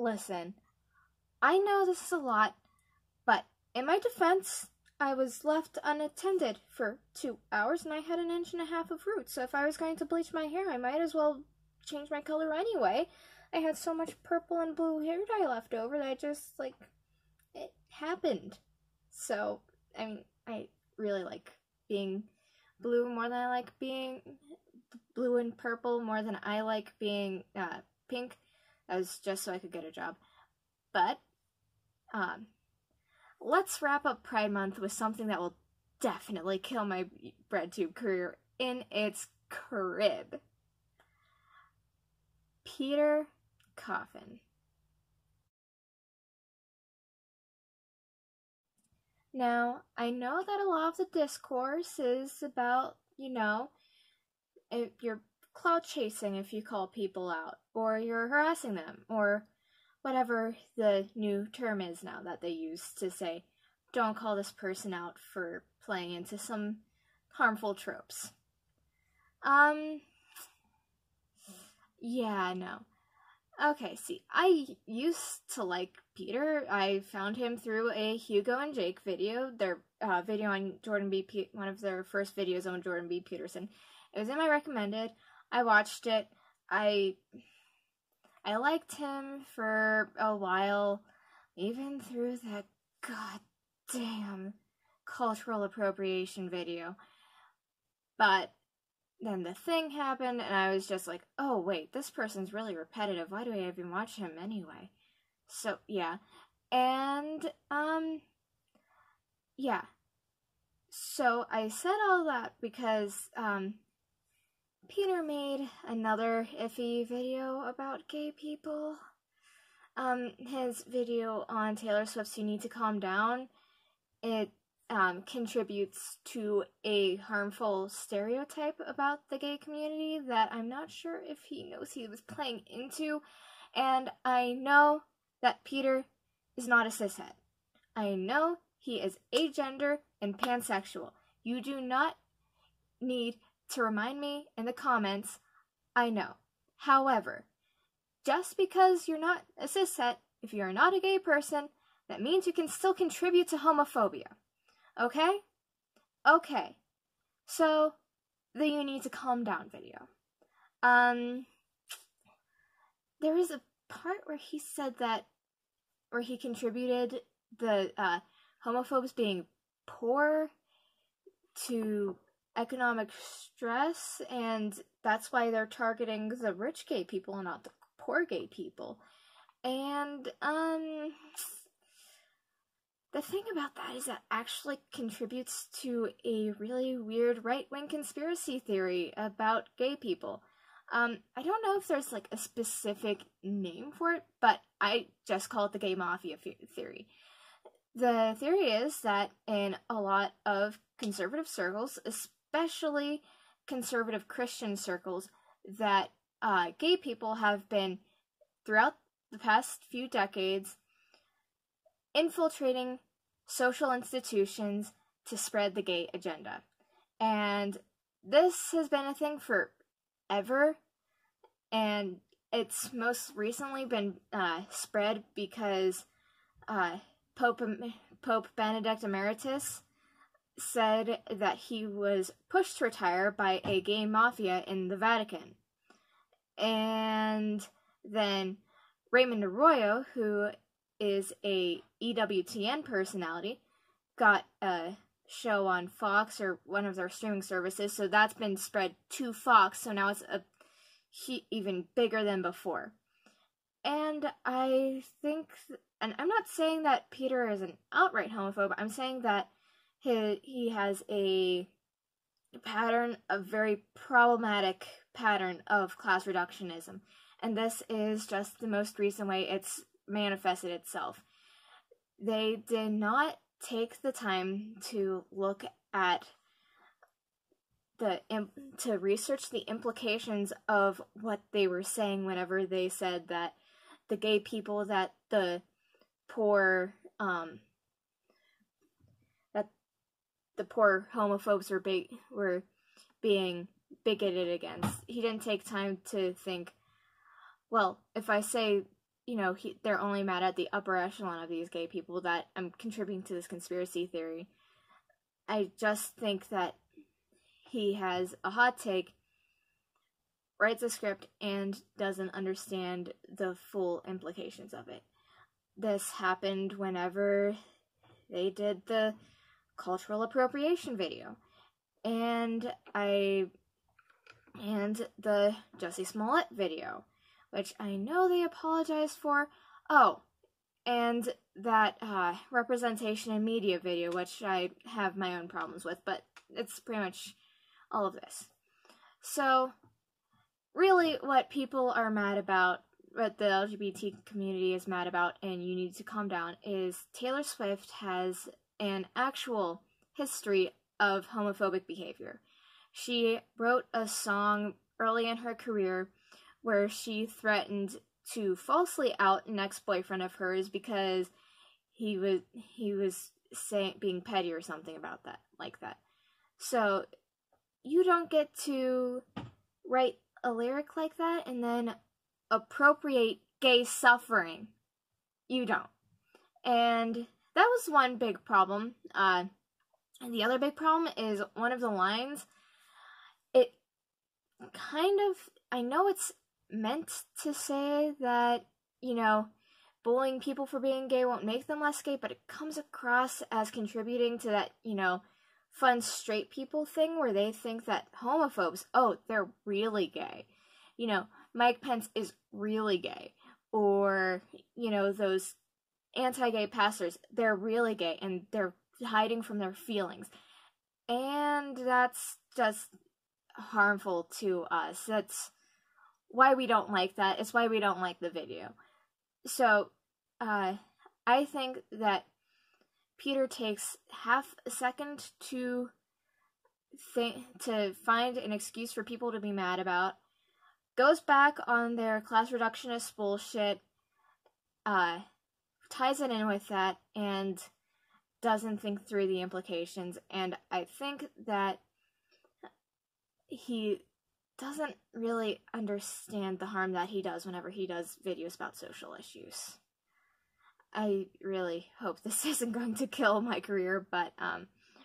Listen, I know this is a lot, but in my defense, I was left unattended for 2 hours and I had 1.5 inches of roots, so if I was going to bleach my hair, I might as well change my color anyway. I had so much purple and blue hair dye left over that I just, like, it happened. So, I mean, I really like being blue more than I like being blue and purple more than I like being pink. That was just so I could get a job. But, let's wrap up Pride Month with something that will definitely kill my Breadtube career in its crib. Peter Coffin. Now, I know that a lot of the discourse is about, you know, if you're clout chasing if you call people out, or you're harassing them, or whatever the new term is now that they use to say, don't call this person out for playing into some harmful tropes. Yeah, no. Okay, see, I used to like Peter. I found him through a Hugo and Jake video, their video on one of their first videos on Jordan B. Peterson. It was in my recommended. I watched it. I liked him for a while, even through that goddamn cultural appropriation video. But then the thing happened, and I was just like, oh wait, this person's really repetitive. Why do I even watch him anyway? So, yeah. And, yeah. So, I said all that because, Peter made another iffy video about gay people. His video on Taylor Swift's You Need to Calm Down, it contributes to a harmful stereotype about the gay community that I'm not sure if he knows he was playing into, and I know that Peter is not a cishet. I know he is agender and pansexual. You do not need to remind me in the comments. I know. However, just because you're not a cishet, if you're not a gay person, that means you can still contribute to homophobia. Okay? Okay. So, the You Need to Calm Down video. There was a part where he said that, where he contributed the homophobes being poor to economic stress, and that's why they're targeting the rich gay people and not the poor gay people. And, the thing about that is that actually contributes to a really weird right-wing conspiracy theory about gay people. I don't know if there's, like, a specific name for it, but I just call it the gay mafia theory. The theory is that in a lot of conservative circles, especially conservative Christian circles, that gay people have been, throughout the past few decades, infiltrating social institutions to spread the gay agenda. And this has been a thing forever, and it's most recently been spread because Pope Benedict Emeritus said that he was pushed to retire by a gay mafia in the Vatican. And then Raymond Arroyo, who is a EWTN personality, got a show on Fox or one of their streaming services, so that's been spread to Fox, so now it's even bigger than before. And I think, and I'm not saying that Peter is an outright homophobe, I'm saying that he has a pattern, a very problematic pattern of class reductionism, and this is just the most recent way it's manifested itself. They did not take the time to look at to research the implications of what they were saying whenever they said that the gay people that the poor homophobes were being bigoted against. He didn't take time to think, well, if I say, you know, they're only mad at the upper echelon of these gay people, that I'm contributing to this conspiracy theory. I just think that he has a hot take, writes a script, and doesn't understand the full implications of it. This happened whenever they did the cultural appropriation video. And the Jussie Smollett video, which I know they apologized for. Oh, and that representation in media video, which I have my own problems with, but it's pretty much all of this. So, really what people are mad about, what the LGBT community is mad about, and you need to calm down, is Taylor Swift has an actual history of homophobic behavior. She wrote a song early in her career where she threatened to falsely out an ex-boyfriend of hers because he was being petty or something about that, like that. So you don't get to write a lyric like that and then appropriate gay suffering. You don't. And that was one big problem. And the other big problem is one of the lines, it kind of, I know it's meant to say that, you know, bullying people for being gay won't make them less gay, but it comes across as contributing to that, you know, fun straight people thing where they think that homophobes, oh, they're really gay. You know, Mike Pence is really gay. Or, you know, those anti-gay pastors, they're really gay and they're hiding from their feelings. And that's just harmful to us. That's why we don't like that. It's why we don't like the video. So, I think that Peter takes half a second to find an excuse for people to be mad about, goes back on their class reductionist bullshit, ties it in with that, and doesn't think through the implications. And I think that he doesn't really understand the harm that he does whenever he does videos about social issues. I really hope this isn't going to kill my career, but,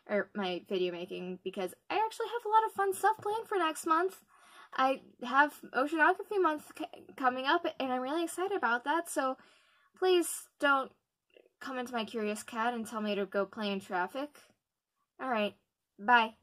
or my video making, because I actually have a lot of fun stuff planned for next month. I have Oceanography Month coming up, and I'm really excited about that, so please don't come into my Curious Cat and tell me to go play in traffic. Alright, bye.